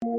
We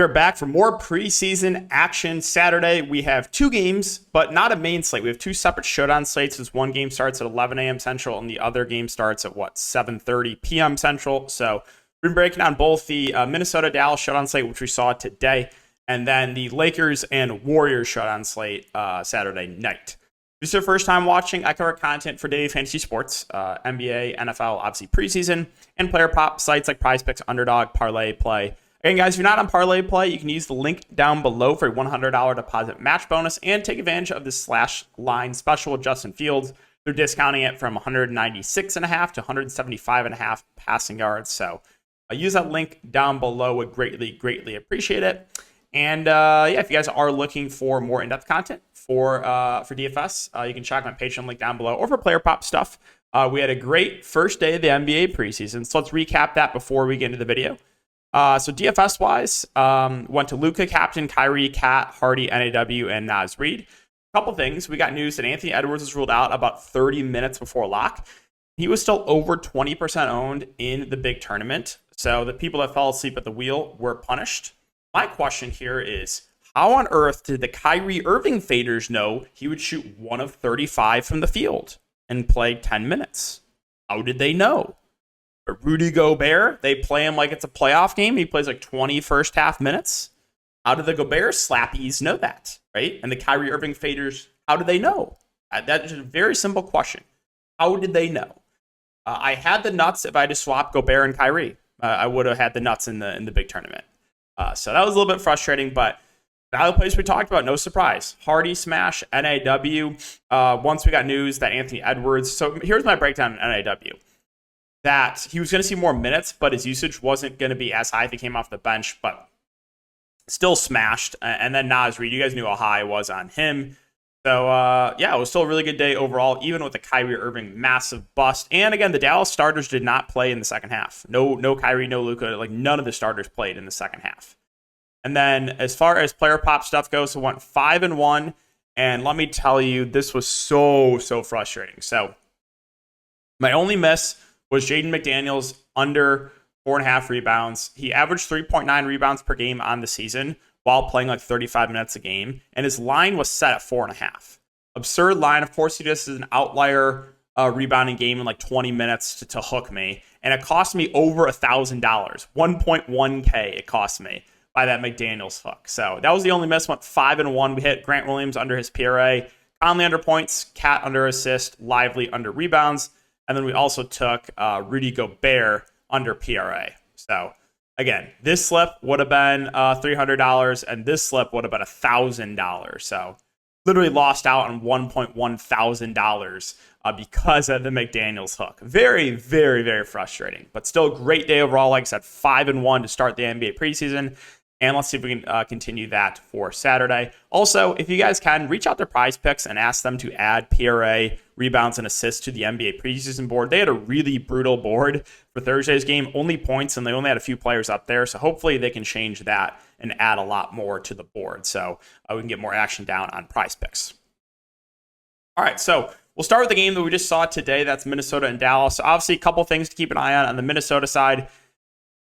are back for more preseason action Saturday. We have two games, but not a main slate. We have two separate showdown slates. This one game starts at 11 a.m. Central, and the other game starts at, 7:30 p.m. Central. So we've been breaking down both the Minnesota-Dallas showdown slate, which we saw today, and then the Lakers and Warriors showdown slate Saturday night. If this is your first time watching, I cover content for daily fantasy sports, NBA, NFL, obviously preseason, and player prop sites like PrizePicks, Underdog, Parlay Play. Again, guys, if you're not on Parlay Play, you can use the link down below for a $100 deposit match bonus and take advantage of this slash line special with Justin Fields. They're discounting it from 196.5 to 175.5 passing yards. So use that link down below. Would greatly appreciate it. And if you guys are looking for more in-depth content for DFS, you can check my Patreon link down below. Or for player prop stuff, we had a great first day of the NBA preseason. So let's recap that before we get into the video. So DFS-wise, went to Luka, Captain, Kyrie, Cat, Hardy, NAW, and Naz Reid. A couple things. We got news that Anthony Edwards was ruled out about 30 minutes before lock. He was still over 20% owned in the big tournament. So the people that fell asleep at the wheel were punished. My question here is, how on earth did the Kyrie Irving faders know he would shoot 1 of 35 from the field and play 10 minutes? How did they know? But Rudy Gobert, they play him like it's a playoff game. He plays like 20 first half minutes. How do the Gobert slappies know that, right? And the Kyrie Irving faders, how do they know? That is a very simple question. How did they know? I had the nuts if I had to swap Gobert and Kyrie. I would have had the nuts in the big tournament. So that was a little bit frustrating, but the other place we talked about, no surprise. Hardy smash, NAW. Once we got news that Anthony Edwards. So here's my breakdown on NAW. That he was going to see more minutes, but his usage wasn't going to be as high if he came off the bench, but still smashed. And then Naz Reid, you guys knew how high I was on him. So, it was still a really good day overall, even with the Kyrie Irving massive bust. And again, the Dallas starters did not play in the second half. No Kyrie, no Luka. Like, none of the starters played in the second half. And then as far as player pop stuff goes, it went 5-1. And let me tell you, this was so frustrating. So my only miss was Jaden McDaniels under 4.5 rebounds. He averaged 3.9 rebounds per game on the season while playing like 35 minutes a game. And his line was set at 4.5. Absurd line. Of course, he just is an outlier rebounding game in like 20 minutes to hook me. And it cost me over $1,000. 1.1K it cost me by that McDaniels hook. So that was the only miss. Went 5-1. We hit Grant Williams under his PRA. Conley under points. Cat under assist. Lively under rebounds. And then we also took Rudy Gobert under PRA. So, again, this slip would have been $300, and this slip would have been $1,000. So, literally lost out on $1.1 thousand because of the McDaniels hook. Very, very frustrating. But still a great day overall. Like I said, 5-1 to start the NBA preseason. And let's see if we can continue that for Saturday. Also, if you guys can, reach out to PrizePicks and ask them to add PRA, rebounds, and assists to the NBA preseason board. They had a really brutal board for Thursday's game, only points, and they only had a few players up there. So hopefully they can change that and add a lot more to the board. So we can get more action down on PrizePicks. All right, so we'll start with the game that we just saw today. That's Minnesota and Dallas. So obviously, a couple things to keep an eye on the Minnesota side.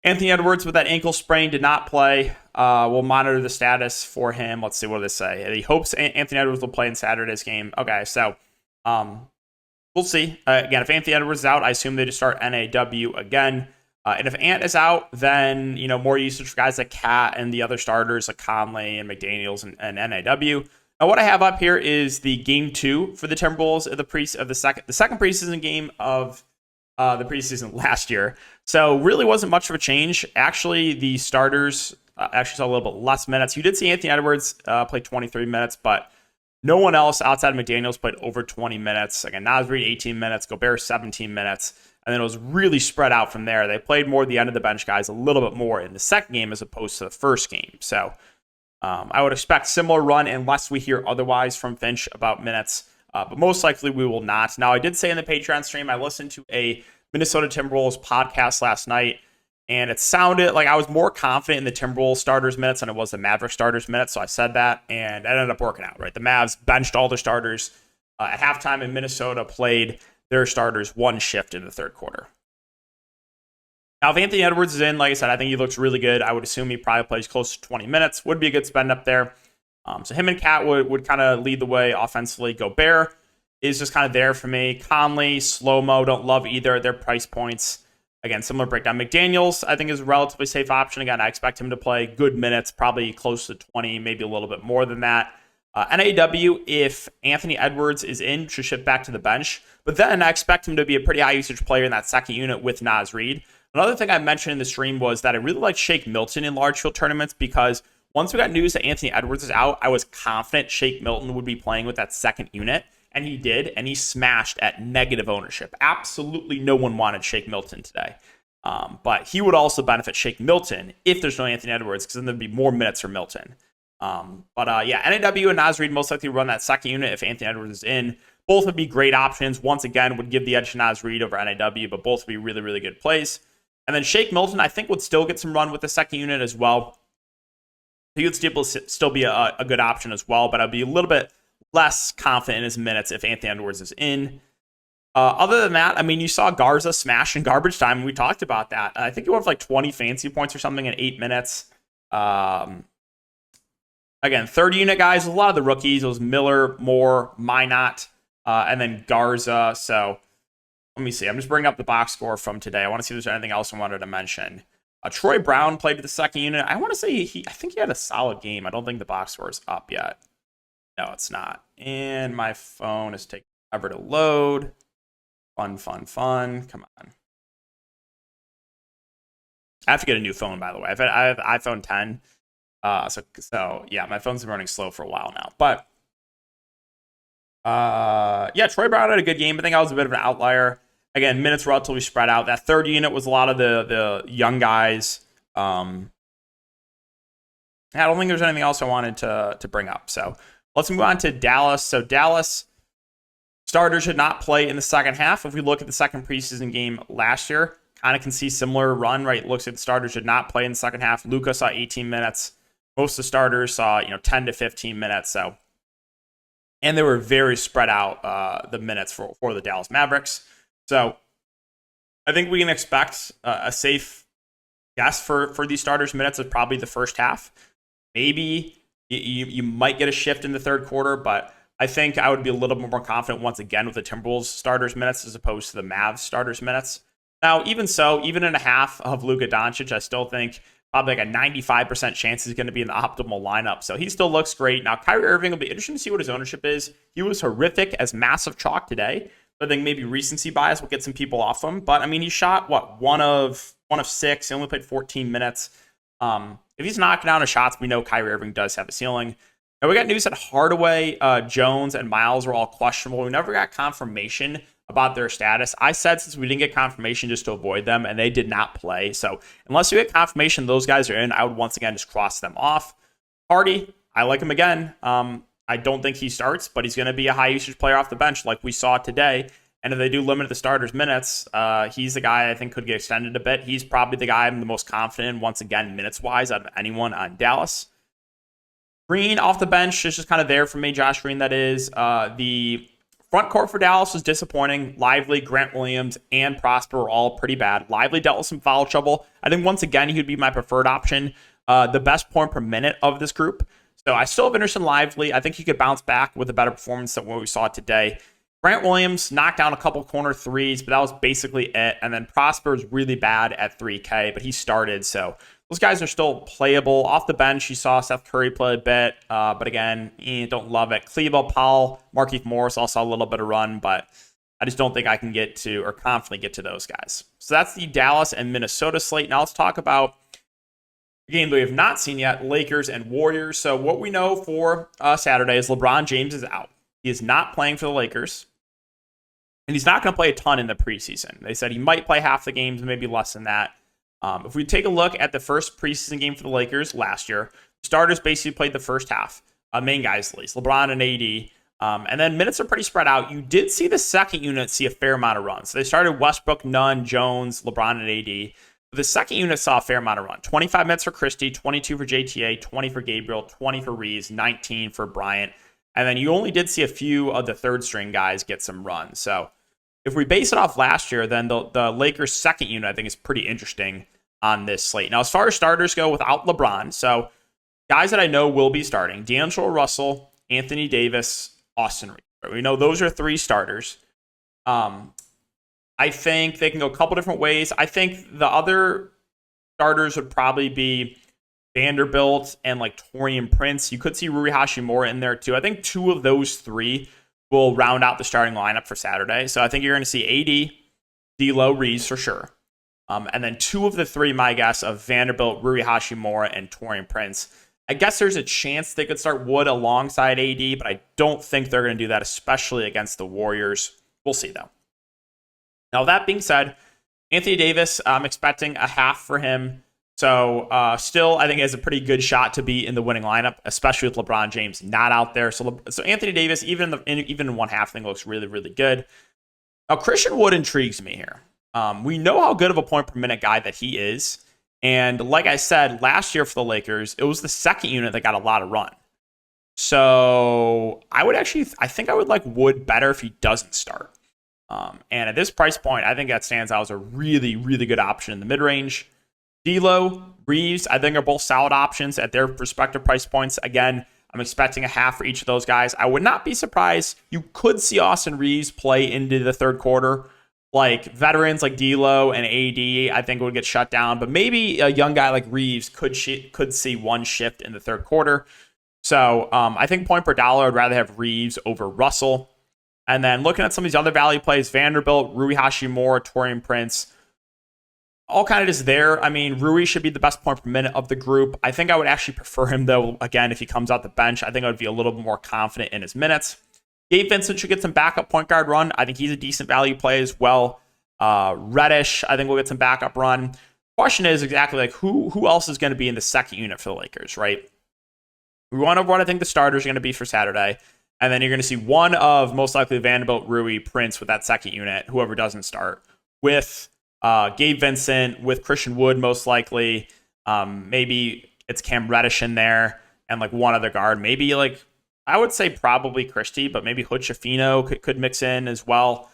Anthony Edwards with that ankle sprain did not play. We'll monitor the status for him. Let's see, what do they say? He hopes Anthony Edwards will play in Saturday's game. Okay, so we'll see. Again, if Anthony Edwards is out, I assume they just start NAW again. And if Ant is out, then more usage for guys like Cat and the other starters like Conley and McDaniels and NAW. Now, what I have up here is the game 2 for the Timberwolves of the second preseason game of the preseason last year. So really wasn't much of a change. Actually, the starters actually saw a little bit less minutes. You did see Anthony Edwards play 23 minutes, but no one else outside of McDaniels played over 20 minutes. Again, Naz Reid 18 minutes, Gobert 17 minutes, and then it was really spread out from there. They played more at the end of the bench guys a little bit more in the second game as opposed to the first game. So I would expect similar run unless we hear otherwise from Finch about minutes. But most likely we will not. Now, I did say in the Patreon stream, I listened to a Minnesota Timberwolves podcast last night, And it sounded like I was more confident in the Timberwolves starters minutes than it was the Mavericks starters minutes. So I said that, and it ended up working out, right? The Mavs benched all their starters at halftime, and Minnesota played their starters one shift in the third quarter. Now, if Anthony Edwards is in, like I said, I think he looks really good. I would assume he probably plays close to 20 minutes. Would be a good spend up there. So him and Cat would kind of lead the way offensively. Gobert is just kind of there for me. Conley, Slow-Mo, don't love either at their price points. Again, similar breakdown. McDaniels, I think, is a relatively safe option. Again, I expect him to play good minutes, probably close to 20, maybe a little bit more than that. NAW, if Anthony Edwards is in, should shift back to the bench. But then I expect him to be a pretty high usage player in that second unit with Naz Reid. Another thing I mentioned in the stream was that I really like Shake Milton in large field tournaments because once we got news that Anthony Edwards is out, I was confident Shake Milton would be playing with that second unit. And he did, and he smashed at negative ownership. Absolutely no one wanted Shake Milton today. But he would also benefit Shake Milton if there's no Anthony Edwards, because then there'd be more minutes for Milton. Yeah, NAW and Naz Reid most likely run that second unit if Anthony Edwards is in. Both would be great options. Once again, would give the edge to Naz Reid over NAW, but both would be really, really good plays. And then Shake Milton, I think, would still get some run with the second unit as well. He would still be a good option as well, but I'd be a little bit less confident in his minutes if Anthony Edwards is in. Other than that, I mean, you saw Garza smash in garbage time, and we talked about that. I think he went for like 20 fantasy points or something in 8 minutes. Again, third unit guys, a lot of the rookies. It was Miller, Moore, Minot, and then Garza. So let me see. I'm just bringing up the box score from today. I want to see if there's anything else I wanted to mention. Troy Brown played with the second unit. I want to say I think he had a solid game. I don't think the box score is up yet. No, it's not. And my phone is taking forever to load. Fun. Come on. I have to get a new phone, by the way. I have iPhone 10. So yeah, my phone's been running slow for a while now. But yeah, Troy Brown had a good game. I think I was a bit of an outlier. Again, minutes relatively spread out. That third unit was a lot of the young guys. I don't think there's anything else I wanted to bring up. So let's move on to Dallas. So Dallas starters should not play in the second half. If we look at the second preseason game last year, kind of can see similar run, right? Looks like the starters should not play in the second half. Luka saw 18 minutes. Most of the starters saw 10 to 15 minutes. So, and they were very spread out, the minutes for the Dallas Mavericks. So I think we can expect a safe guess for these starters' minutes is probably the first half. Maybe you might get a shift in the third quarter, but I think I would be a little bit more confident once again with the Timberwolves starters' minutes as opposed to the Mavs starters' minutes. Now, even so, even in a half of Luka Doncic, I still think probably like a 95% chance he's going to be in the optimal lineup. So he still looks great. Now, Kyrie Irving will be interesting to see what his ownership is. He was horrific as massive chalk today. I think maybe recency bias will get some people off him. But, I mean, he shot, one of 6. He only played 14 minutes. If he's knocking down his shots, we know Kyrie Irving does have a ceiling. Now, we got news that Hardaway, Jones, and Miles were all questionable. We never got confirmation about their status. I said since we didn't get confirmation just to avoid them, and they did not play. So unless you get confirmation those guys are in, I would once again just cross them off. Hardy, I like him again. I don't think he starts, but he's going to be a high usage player off the bench like we saw today. And if they do limit the starters' minutes, he's the guy I think could get extended a bit. He's probably the guy I'm the most confident in, once again, minutes-wise, out of anyone on Dallas. Green off the bench is just kind of there for me, Josh Green, that is. The front court for Dallas was disappointing. Lively, Grant Williams, and Prosper were all pretty bad. Lively dealt with some foul trouble. I think once again, he would be my preferred option. The best point per minute of this group. So I still have interest in Lively. I think he could bounce back with a better performance than what we saw today. Grant Williams knocked down a couple corner threes, but that was basically it. And then Prosper is really bad at 3K, but he started. So those guys are still playable. Off the bench, you saw Seth Curry play a bit, but again, don't love it. Cleveland, Powell, Markieff Morris also saw a little bit of run, but I just don't think I can get to or confidently get to those guys. So that's the Dallas and Minnesota slate. Now let's talk about the game that we have not seen yet, Lakers and Warriors. So what we know for Saturday is LeBron James is out. He is not playing for the Lakers, and he's not going to play a ton in the preseason. They said he might play half the games, maybe less than that. If we take a look at the first preseason game for the Lakers last year, starters basically played the first half, main guys at least, LeBron and AD. And then minutes are pretty spread out. You did see the second unit see a fair amount of runs. So they started Westbrook, Nunn, Jones, LeBron, and AD. The second unit saw a fair amount of run. 25 minutes for Christie, 22 for JTA, 20 for Gabriel, 20 for Reeves, 19 for Bryant. And then you only did see a few of the third string guys get some run. So if we base it off last year, then the Lakers' second unit, I think, is pretty interesting on this slate. Now, as far as starters go without LeBron, so guys that I know will be starting: D'Angelo Russell, Anthony Davis, Austin Reeves. We know those are 3 starters. I think they can go a couple different ways. I think the other starters would probably be Vanderbilt and like Taurean Prince. You could see Rui Hachimura in there too. I think 2 of those 3 will round out the starting lineup for Saturday. So I think you're going to see AD, D'Lo, Reeves for sure. And then 2 of the 3, my guess, of Vanderbilt, Rui Hachimura, and Taurean Prince. I guess there's a chance they could start Wood alongside AD, but I don't think they're going to do that, especially against the Warriors. We'll see, though. Now, that being said, Anthony Davis, I'm expecting a half for him. So still, I think he has a pretty good shot to be in the winning lineup, especially with LeBron James not out there. So Anthony Davis, even in one half, I think looks really, really good. Now, Christian Wood intrigues me here. We know how good of a point per minute guy that he is. And like I said, last year for the Lakers, it was the second unit that got a lot of run. So I think I would like Wood better if he doesn't start. And at this price point, I think that stands out as a really, really good option in the mid-range. D'Lo, Reeves, I think are both solid options at their respective price points. Again, I'm expecting a half for each of those guys. I would not be surprised. You could see Austin Reeves play into the third quarter. Like veterans like D'Lo and AD, I think would get shut down. But maybe a young guy like Reeves could see one shift in the third quarter. So I think point per dollar, I'd rather have Reeves over Russell. And then looking at some of these other value plays, Vanderbilt, Rui Hachimura, Taurean Prince, all kind of just there. I mean, Rui should be the best point per minute of the group. I think I would actually prefer him, though, again, if he comes out the bench. I think I would be a little bit more confident in his minutes. Gabe Vincent should get some backup point guard run. I think he's a decent value play as well. Reddish, I think we'll get some backup run. Question is exactly like who else is going to be in the second unit for the Lakers, right? We went over what I think the starters are going to be for Saturday. And then you're going to see one of most likely Vanderbilt, Rui, Prince with that second unit, whoever doesn't start, with Gabe Vincent, with Christian Wood most likely. Maybe it's Cam Reddish in there and like one other guard. Maybe like I would say probably Christie, but maybe Hood Schifino could mix in as well.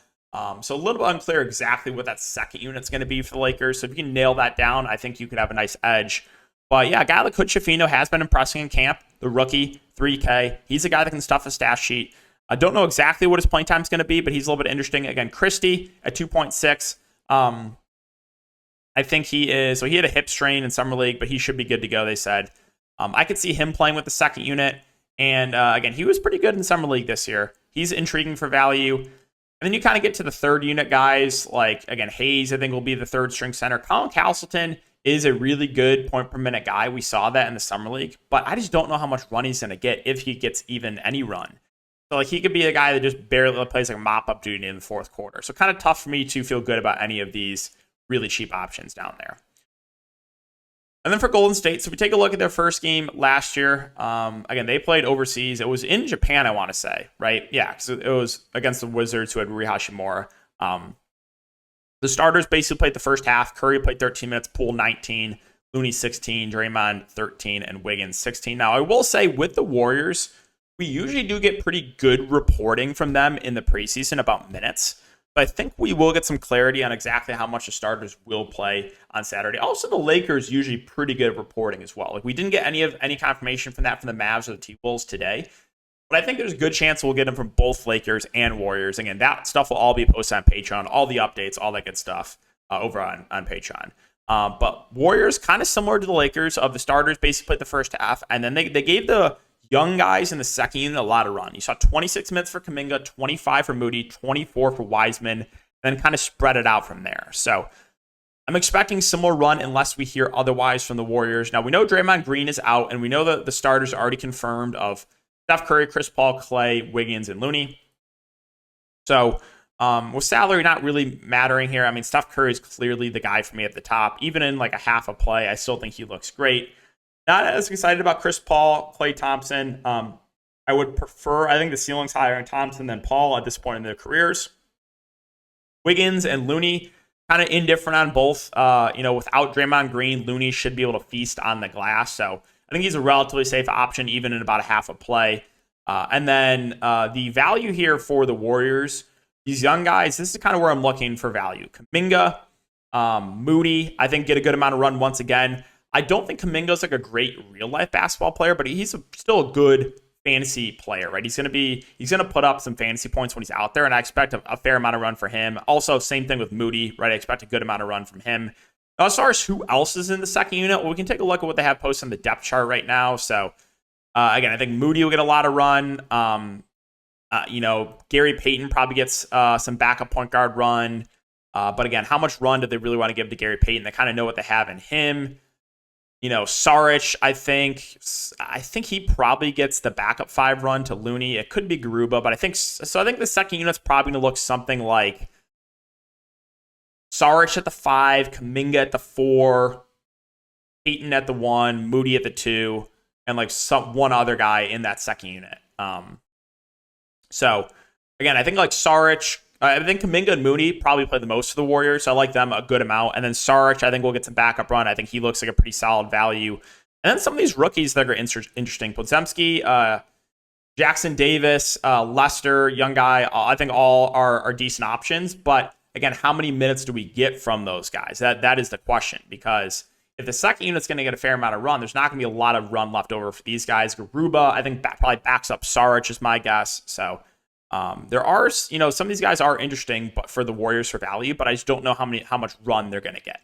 So a little bit unclear exactly what that second unit's going to be for the Lakers. So if you can nail that down, I think you could have a nice edge. But yeah, a guy like Hood Schifino has been impressing in camp. The rookie, 3K. He's a guy that can stuff a stat sheet. I don't know exactly what his playing time is going to be, but he's a little bit interesting. Again, Christie at 2.6. I think he is. So he had a hip strain in Summer League, but he should be good to go, they said. I could see him playing with the second unit. And again, he was pretty good in Summer League this year. He's intriguing for value. And then you kind of get to the third unit guys. Like, again, Hayes, I think, will be the third string center. Colin Castleton is a really good point per minute guy. We saw that in the Summer League, but I just don't know how much run he's going to get if he gets even any run. So like he could be a guy that just barely plays like mop-up duty in the fourth quarter. So kind of tough for me to feel good about any of these really cheap options down there. And then for Golden State, so we take a look at their first game last year. Again, they played overseas. It was in Japan, I want to say, right? Yeah, because it was against the Wizards who had Rui Hachimura. The starters basically played the first half. Curry played 13 minutes, Poole 19, Looney 16, Draymond 13, and Wiggins 16. Now, I will say with the Warriors, we usually do get pretty good reporting from them in the preseason about minutes. But I think we will get some clarity on exactly how much the starters will play on Saturday. Also, the Lakers usually pretty good at reporting as well. Like we didn't get any confirmation from that from the Mavs or the T-Wolves today. But I think there's a good chance we'll get them from both Lakers and Warriors. Again, that stuff will all be posted on Patreon, all the updates, all that good stuff over on Patreon. But Warriors, kind of similar to the Lakers, of the starters basically played the first half, and then they gave the young guys in the second unit a lot of run. You saw 26 minutes for Kuminga, 25 for Moody, 24 for Wiseman, then kind of spread it out from there. So I'm expecting similar run unless we hear otherwise from the Warriors. Now, we know Draymond Green is out, and we know that the starters are already confirmed of Steph Curry, Chris Paul, Clay, Wiggins, and Looney. So with salary not really mattering here, I mean, Steph Curry is clearly the guy for me at the top. Even in like a half a play, I still think he looks great. Not as excited about Chris Paul, Klay Thompson. I would prefer, I think the ceiling's higher in Thompson than Paul at this point in their careers. Wiggins and Looney kind of indifferent on both. Without Draymond Green, Looney should be able to feast on the glass. So I think he's a relatively safe option, even in about a half a play. And then the value here for the Warriors, these young guys, this is kind of where I'm looking for value. Kuminga, Moody, I think get a good amount of run once again. I don't think Kuminga's like a great real life basketball player, but he's still a good fantasy player, right? He's gonna put up some fantasy points when he's out there, and I expect a fair amount of run for him. Also, same thing with Moody, right? I expect a good amount of run from him. As far as who else is in the second unit, well, we can take a look at what they have posted on the depth chart right now. So again, I think Moody will get a lot of run. Gary Payton probably gets some backup point guard run. But again, how much run do they really want to give to Gary Payton? They kind of know what they have in him. Saric, I think he probably gets the backup 5 run to Looney. It could be Garuba, but I think the second unit's probably going to look something like Saric at the 5, Kuminga at the 4, Payton at the 1, Moody at the 2, and like one other guy in that second unit. So again, I think like Saric, I think Kuminga and Moody probably play the most of the Warriors. So I like them a good amount. And then Saric, I think we'll get some backup run. I think he looks like a pretty solid value. And then some of these rookies that are interesting. Podziemski, Jackson Davis, Lester, young guy, I think all are decent options. But again, how many minutes do we get from those guys? That is the question. Because if the second unit's going to get a fair amount of run, there's not going to be a lot of run left over for these guys. Garuba, I think probably backs up Saric is my guess. So there are, some of these guys are interesting, but for the Warriors for value, but I just don't know how much run they're going to get.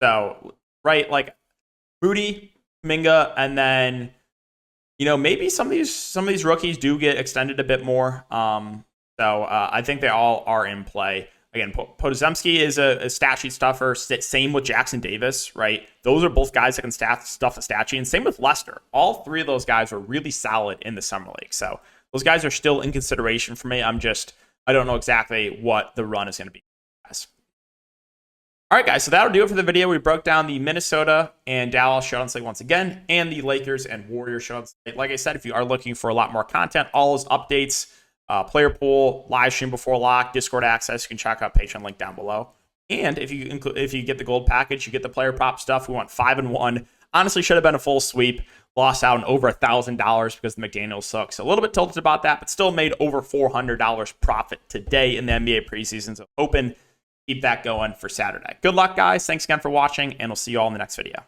So, right, like Moody, Kuminga, and then, maybe some of these rookies do get extended a bit more. I think they all are in play. Again, Podziemski is a stat sheet stuffer. Same with Jackson Davis, right? Those are both guys that can stuff a stat sheet. And same with Lester. All three of those guys were really solid in the summer league. So those guys are still in consideration for me. I don't know exactly what the run is going to be. All right, guys, so that'll do it for the video. We broke down the Minnesota and Dallas showdown slate once again, and the Lakers and Warriors showdown slate. Like I said, if you are looking for a lot more content, all those updates, player pool, live stream before lock, Discord access, you can check out Patreon link down below. And if you get the gold package, you get the player prop stuff. We went 5-1. Honestly, should have been a full sweep. Lost out on over $1,000 because the McDaniels sucks. So a little bit tilted about that, but still made over $400 profit today in the NBA preseason. So hoping keep that going for Saturday. Good luck, guys. Thanks again for watching, and we'll see you all in the next video.